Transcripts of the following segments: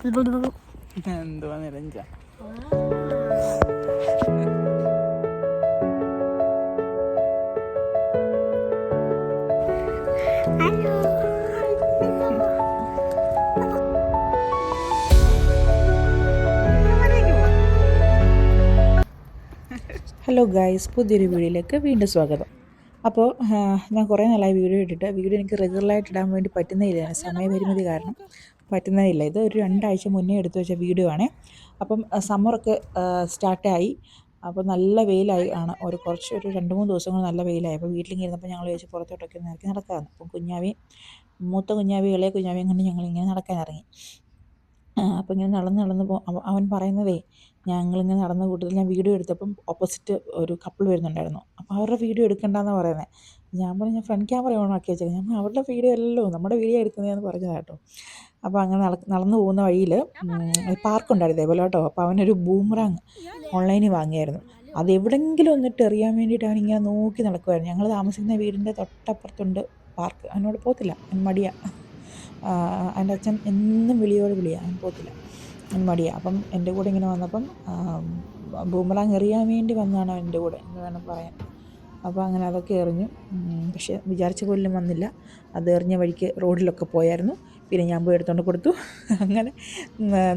എന്തുവാ നിരഞ്ജ hello guys, പുതിയൊരു വീഡിയോയിലേക്ക് വീണ്ടും സ്വാഗതം. അപ്പോൾ ഞാൻ കുറേ നാളായി വീഡിയോ എനിക്ക് റെഗുലറായിട്ട് ഇടാൻ വേണ്ടി പറ്റുന്നതില്ല, സമയപരിമിതി കാരണം പറ്റുന്നതില്ല. ഇത് ഒരു 2 ആഴ്ച മുന്നേ എടുത്തു വെച്ച വീഡിയോ ആണ്. അപ്പം സമ്മറൊക്കെ സ്റ്റാർട്ടായി. അപ്പോൾ നല്ല വെയിലായി ആണ് ഒരു 2-3 ദിവസം കൊണ്ട് നല്ല വെയിലായി. അപ്പോൾ വീട്ടിലിങ്ങനെ ഇരുന്നപ്പോൾ ഞങ്ങൾ വിചാരിച്ചു പുറത്തോട്ടൊക്കെ ഒന്ന് ഇറക്കി നടക്കാമെന്ന്. അപ്പം മൂത്ത കുഞ്ഞാവി ഇളയ കുഞ്ഞാവിയും കൊണ്ട് ഞങ്ങളിങ്ങനെ നടക്കാൻ ഇറങ്ങി. അപ്പോൾ ഇങ്ങനെ നടന്ന് അവൻ പറയുന്നതേ, ഞങ്ങളിങ്ങനെ നടന്ന കൂട്ടത്തിൽ ഞാൻ വീഡിയോ എടുത്തപ്പം ഓപ്പോസിറ്റ് ഒരു കപ്പിൾ വരുന്നുണ്ടായിരുന്നു. അപ്പോൾ അവരുടെ വീഡിയോ എടുക്കണ്ടെന്നാണ് പറയുന്നത്. ഞാൻ പറഞ്ഞു, ഞാൻ ഫ്രണ്ട് ക്യാമറ ഓൺ ആക്കി വെച്ചേക്കാം, ഞാൻ അവരുടെ വീഡിയോ അല്ലല്ലോ, നമ്മുടെ വീഡിയോ എടുക്കുന്നതെന്ന് പറഞ്ഞതാണ് കേട്ടോ. അപ്പോൾ അങ്ങനെ നടന്നു പോകുന്ന വഴിയിൽ പാർക്കുണ്ടായിരുന്നു ഇതേപോലെ കേട്ടോ. അപ്പോൾ അവനൊരു ബൂമറാങ് ഓൺലൈനിൽ വാങ്ങിയായിരുന്നു. അതെവിടെയെങ്കിലും ഒന്നിട്ട് എറിയാൻ വേണ്ടിയിട്ട് അവനിങ്ങനെ നോക്കി നടക്കുമായിരുന്നു. ഞങ്ങൾ താമസിക്കുന്ന വീടിൻ്റെ തൊട്ടപ്പുറത്തുണ്ട് പാർക്ക്. അവനോട് പോകത്തില്ല, അവൻ മടിയാ. എൻ്റെ അച്ഛൻ എന്നും വിളിയാണ്, അവൻ പോകത്തില്ല, അവൻ മടിയാണ്. അപ്പം എൻ്റെ കൂടെ ഇങ്ങനെ വന്നപ്പം ബൂമറാങ് എറിയാൻ വേണ്ടി വന്നതാണ് എൻ്റെ കൂടെ എന്ന് വേണം പറയാൻ. അപ്പോൾ അങ്ങനെ അതൊക്കെ എറിഞ്ഞു. പക്ഷേ വിചാരിച്ച പോലും വന്നില്ല. അത് എറിഞ്ഞ വഴിക്ക് റോഡിലൊക്കെ പോയായിരുന്നു. പിന്നെ ഞാൻ പോയി എടുത്തുകൊണ്ട് കൊടുത്തു. അങ്ങനെ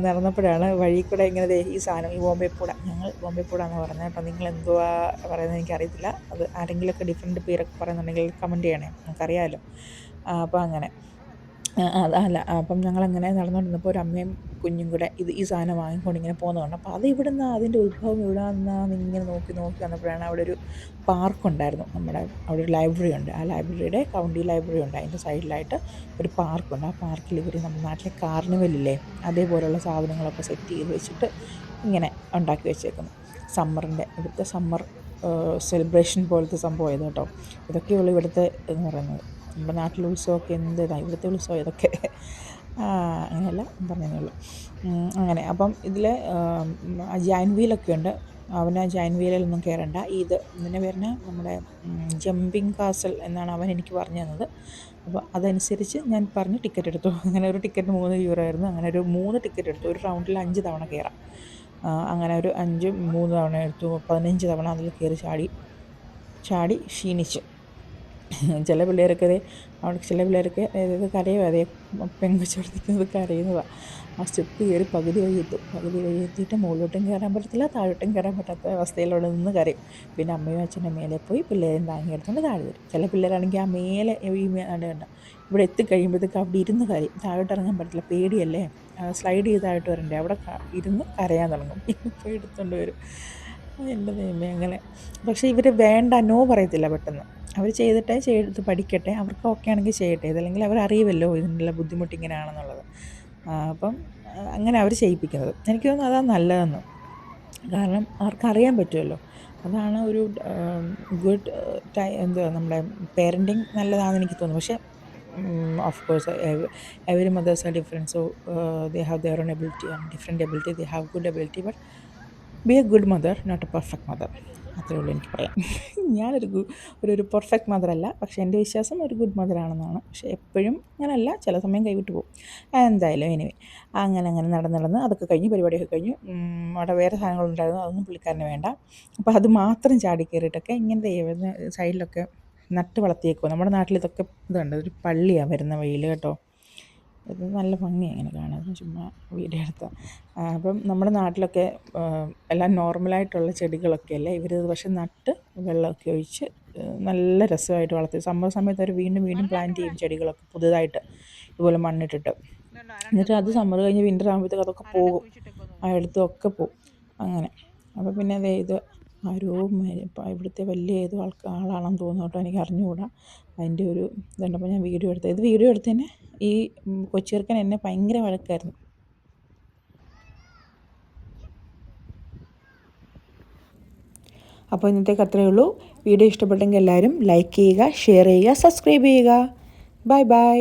നടന്നപ്പോഴാണ് വഴി കൂടെ ഇങ്ങനെ ഈ സാധനം, ഈ ബോംബെ പൂട, ഞങ്ങൾ ബോംബെ പൂടാന്ന് പറയുന്നത് കേട്ടോ. നിങ്ങൾ എന്തുവാ പറയുന്നത് എനിക്കറിയത്തില്ല. അത് ആരെങ്കിലുമൊക്കെ ഡിഫറെൻറ്റ് പേരൊക്കെ പറയുന്നുണ്ടെങ്കിൽ കമൻറ്റ് ചെയ്യണേ, നമുക്കറിയാമല്ലോ. അപ്പോൾ അങ്ങനെ അതല്ല, അപ്പം ഞങ്ങളങ്ങനെ നടന്നുകൊണ്ടിരുന്നപ്പോൾ ഒരു അമ്മയും കുഞ്ഞും കൂടെ ഈ സാധനം വാങ്ങിക്കൊണ്ട് ഇങ്ങനെ പോകുന്നതുകൊണ്ട്, അപ്പോൾ അത് ഇവിടുന്ന് അതിൻ്റെ ഉത്ഭവം ഇവിടെന്നാന്ന് ഇങ്ങനെ നോക്കി വന്നപ്പോഴാണ് അവിടെ ഒരു പാർക്കുണ്ടായിരുന്നു. അവിടെ ഒരു ലൈബ്രറി ഉണ്ട്. ആ ലൈബ്രറിയുടെ കൗണ്ടി ലൈബ്രറി ഉണ്ട്. അതിൻ്റെ സൈഡിലായിട്ട് ഒരു പാർക്കുണ്ട്. ആ പാർക്കിൽ ഇവർ നമ്മുടെ നാട്ടിലെ കാർണിവലില്ലേ, അതേപോലെയുള്ള സാധനങ്ങളൊക്കെ സെറ്റ് ചെയ്ത് വെച്ചിട്ട് ഇങ്ങനെ ഉണ്ടാക്കി വെച്ചേക്കുന്നു. ഇവിടുത്തെ സമ്മർ സെലിബ്രേഷൻ പോലത്തെ സംഭവം ഇത് കേട്ടോ. ഇതൊക്കെയുള്ളൂ ഇവിടുത്തെ എന്ന് പറയുന്നത്. നമ്മുടെ നാട്ടിലെ ഉത്സവമൊക്കെ എന്താണ്, ഇവിടുത്തെ ഉത്സവം ഇതൊക്കെ. അങ്ങനെയല്ല പറഞ്ഞതേ ഉള്ളൂ. അങ്ങനെ അപ്പം ഇതിൽ ജൈൻറ്റ് വീലൊക്കെ ഉണ്ട്. അവന് ജൈൻറ്റ് വീലിലൊന്നും കയറണ്ട. ഇതിനെ വരുന്ന നമ്മുടെ ജമ്പിങ് കാസൽ എന്നാണ് അവൻ എനിക്ക് പറഞ്ഞു തന്നത്. അപ്പോൾ അതനുസരിച്ച് ഞാൻ പറഞ്ഞ് ടിക്കറ്റ് എടുത്തു. അങ്ങനെ ഒരു ടിക്കറ്റ് 3 euro ആയിരുന്നു. അങ്ങനെ ഒരു 3 ടിക്കറ്റ് എടുത്തു. ഒരു റൗണ്ടിൽ 5 തവണ കയറാം. അങ്ങനെ ഒരു 3 തവണ എടുത്തു. 15 തവണ അതിൽ കയറി ചാടി ക്ഷീണിച്ചു. ചില പിള്ളേരൊക്കെ അതായത് കരയുക, അതേ പെങ്കൊച്ചെടുത്തിരിക്കുന്നത് കരയുന്നതാണ്. ആ സ്റ്റെപ്പ് കയറി പകുതി വഴി എത്തിയിട്ട് മുകളിലോട്ടും കയറാൻ പറ്റത്തില്ല, താഴോട്ടും കയറാൻ പറ്റാത്ത അവസ്ഥയിലൂടെ നിന്ന് കരയും. പിന്നെ അമ്മയും അച്ഛൻ്റെ മേലെ പോയി പിള്ളേരും താങ്ങി എടുത്തുകൊണ്ട് താഴെ വരും. ചില പിള്ളേരാണെങ്കിൽ ആ മേലെ ഇവിടെ എത്തിക്കഴിയുമ്പോഴത്തേക്ക് അവിടെ ഇരുന്ന് കരയും. താഴോട്ട് ഇറങ്ങാൻ പറ്റില്ല, പേടിയല്ലേ, സ്ലൈഡ് ചെയ്ത് താഴോട്ട് വരണ്ടേ, അവിടെ ഇരുന്ന് കരയാൻ തുടങ്ങും. പോയി എടുത്തുകൊണ്ട് വരും. എൻ്റെ ദൈവമേ, അങ്ങനെ. പക്ഷേ ഇവർ വേണ്ട, നോ പറയത്തില്ല പെട്ടെന്ന്. അവർ ചെയ്ത് പഠിക്കട്ടെ, അവർക്ക് ഓക്കെ ആണെങ്കിൽ ചെയ്യട്ടെ. ഇതല്ലെങ്കിൽ അവരറിയുമല്ലോ ഇതിനുള്ള ബുദ്ധിമുട്ട് ഇങ്ങനെയാണെന്നുള്ളത്. അപ്പം അങ്ങനെ അവർ ചെയ്യിപ്പിക്കുന്നത് എനിക്ക് തോന്നുന്നു അതാണ് നല്ലതെന്ന്. കാരണം അവർക്കറിയാൻ പറ്റുമല്ലോ. അതാണ് ഒരു ഗുഡ് നമ്മുടെ പേരൻറ്റിങ് നല്ലതാണെന്ന് എനിക്ക് തോന്നുന്നു. പക്ഷേ of course every mothers are different. So they have their own ability and different ability. They have good ability, but be a good mother, not a perfect mother. അത്രയേ ഉള്ളൂ എനിക്ക് പറയാം. ഞാനൊരു പെർഫെക്റ്റ് മദറല്ല, പക്ഷേ എൻ്റെ വിശ്വാസം ഒരു ഗുഡ് മദറാണെന്നാണ്. പക്ഷേ എപ്പോഴും അങ്ങനെയല്ല, ചില സമയം കൈവിട്ട് പോകും. എന്തായാലും എനിവേ അങ്ങനെ നടന്ന് അതൊക്കെ കഴിഞ്ഞ് പരിപാടിയൊക്കെ കഴിഞ്ഞു. അവിടെ വേറെ സാധനങ്ങളുണ്ടായിരുന്നു, അതൊന്നും പുള്ളിക്കാരന് വേണ്ട. അപ്പോൾ അത് മാത്രം ചാടി കയറിയിട്ടൊക്കെ ഇങ്ങനത്തെ സൈഡിലൊക്കെ നട്ട് വളർത്തിയേക്കുമോ. നമ്മുടെ നാട്ടിൽ ഇതൊക്കെ ഇതുണ്ട്, ഒരു പള്ളിയാണ് വരുന്ന വഴിയിൽ കേട്ടോ. ഇത് നല്ല ഭംഗിയാണ് ഇങ്ങനെ കാണാൻ, ചുമ്മാ വീഡിയോ എടുത്ത. അപ്പം നമ്മുടെ നാട്ടിലൊക്കെ എല്ലാം നോർമലായിട്ടുള്ള ചെടികളൊക്കെ അല്ലേ, ഇവരിത് പക്ഷെ നട്ട് വെള്ളമൊക്കെ ഒഴിച്ച് നല്ല രസമായിട്ട് വളർത്തി. സമ്മർ സമയത്ത് അവർ വീണ്ടും പ്ലാന്റ് ചെയ്യും ചെടികളൊക്കെ പുതുതായിട്ട്, ഇതുപോലെ മണ്ണിട്ടിട്ട്. എന്നിട്ട് അത് സമ്മർ കഴിഞ്ഞ് വിൻ്റർ ആകുമ്പോഴത്തേക്ക് അതൊക്കെ പോകും, ആ എടുത്തൊക്കെ പോകും അങ്ങനെ. അപ്പോൾ പിന്നെ ഇത് ആരോ ഇവിടുത്തെ വലിയ ആളാണെന്ന് തോന്നുന്നു കേട്ടോ, എനിക്ക് അറിഞ്ഞുകൂടാ. അതിൻ്റെ ഒരു ഇതുണ്ടപ്പോൾ ഞാൻ വീഡിയോ എടുത്തതിന് ഈ കൊച്ചിയർക്കൻ എന്നെ ഭയങ്കര വഴക്കായിരുന്നു. അപ്പോൾ ഇന്നത്തേക്ക് അത്രയേ ഉള്ളൂ. വീഡിയോ ഇഷ്ടപ്പെട്ടെങ്കിൽ എല്ലാവരും ലൈക്ക് ചെയ്യുക, ഷെയർ ചെയ്യുക, സബ്സ്ക്രൈബ് ചെയ്യുക. ബൈ.